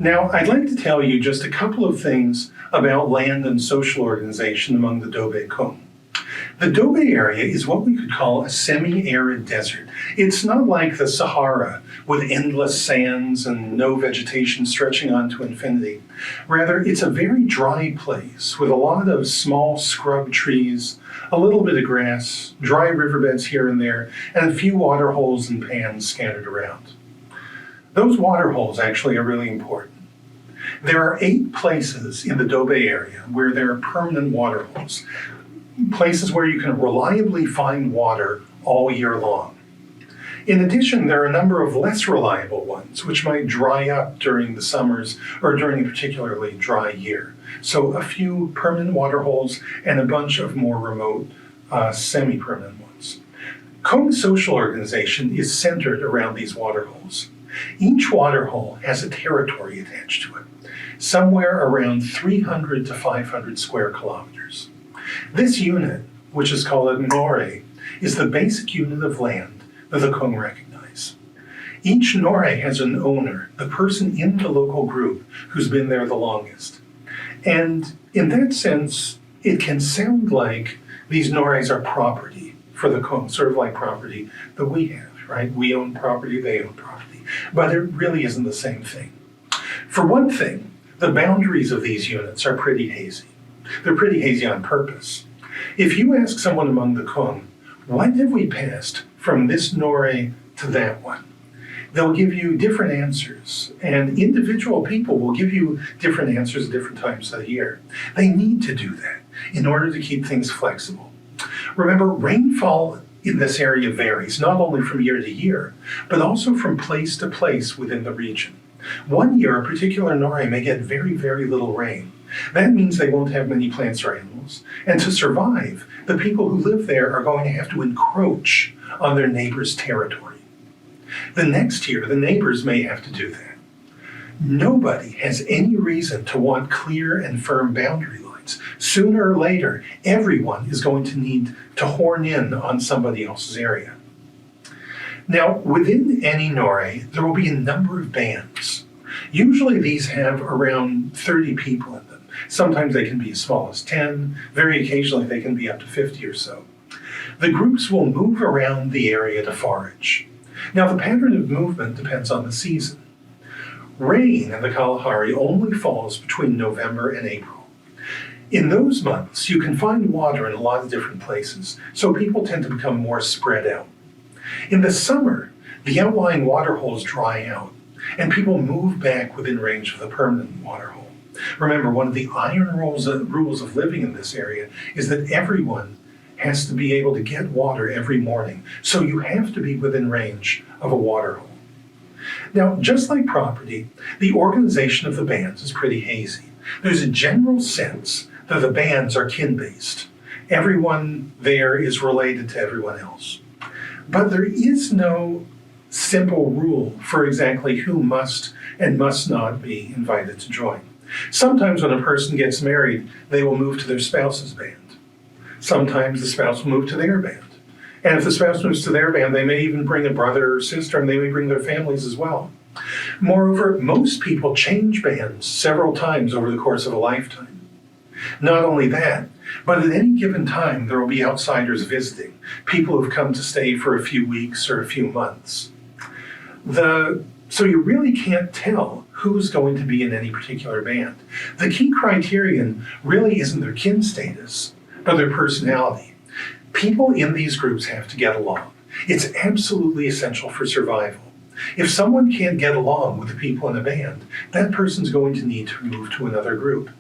Now, I'd like to tell you just a couple of things about land and social organization among the Dobe Kung. The Dobe area is what we could call a semi-arid desert. It's not like the Sahara with endless sands and no vegetation stretching on to infinity. Rather, it's a very dry place with a lot of small scrub trees, a little bit of grass, dry riverbeds here and there, and a few water holes and pans scattered around. Those water holes actually are really important. There are 8 places in the Dobe area where there are permanent water holes, places where you can reliably find water all year long. In addition, there are a number of less reliable ones, which might dry up during the summers or during a particularly dry year. So a few permanent water holes and a bunch of more remote, semi-permanent ones. Kung social organization is centered around these water holes. Each water hole has a territory attached to it, somewhere around 300 to 500 square kilometers. This unit, which is called a nore, is the basic unit of land that the Kung recognize. Each nore has an owner, the person in the local group who's been there the longest. And in that sense, it can sound like these nores are property for the Kung, sort of like property that we have, right? We own property, they own property. But it really isn't the same thing. For one thing, the boundaries of these units are pretty hazy. They're pretty hazy on purpose. If you ask someone among the Kung, when have we passed from this nore to that one? They'll give you different answers, and individual people will give you different answers at different times of the year. They need to do that in order to keep things flexible. Remember, rainfall in this area varies, not only from year to year, but also from place to place within the region. One year, a particular nore may get very, very little rain. That means they won't have many plants or animals. And to survive, the people who live there are going to have to encroach on their neighbor's territory. The next year, the neighbors may have to do that. Nobody has any reason to want clear and firm boundary lines. Sooner or later, everyone is going to need to horn in on somebody else's area. Now, within any nore, there will be a number of bands. Usually these have around 30 people in them. Sometimes they can be as small as 10. Very occasionally they can be up to 50 or so. The groups will move around the area to forage. Now, the pattern of movement depends on the season. Rain in the Kalahari only falls between November and April. In those months, you can find water in a lot of different places, so people tend to become more spread out. In the summer, the outlying water holes dry out, and people move back within range of the permanent water hole. Remember, one of the iron rules of living in this area is that everyone has to be able to get water every morning, so you have to be within range of a water hole. Now, just like property, the organization of the bands is pretty hazy. There's a general sense that the bands are kin-based. Everyone there is related to everyone else. But there is no simple rule for exactly who must and must not be invited to join. Sometimes when a person gets married, they will move to their spouse's band. Sometimes the spouse will move to their band. And if the spouse moves to their band, they may even bring a brother or sister, and they may bring their families as well. Moreover, most people change bands several times over the course of a lifetime. Not only that, but at any given time, there will be outsiders visiting, people who have come to stay for a few weeks or a few months. So you really can't tell who's going to be in any particular band. The key criterion really isn't their kin status, but their personality. People in these groups have to get along. It's absolutely essential for survival. If someone can't get along with the people in a band, that person's going to need to move to another group.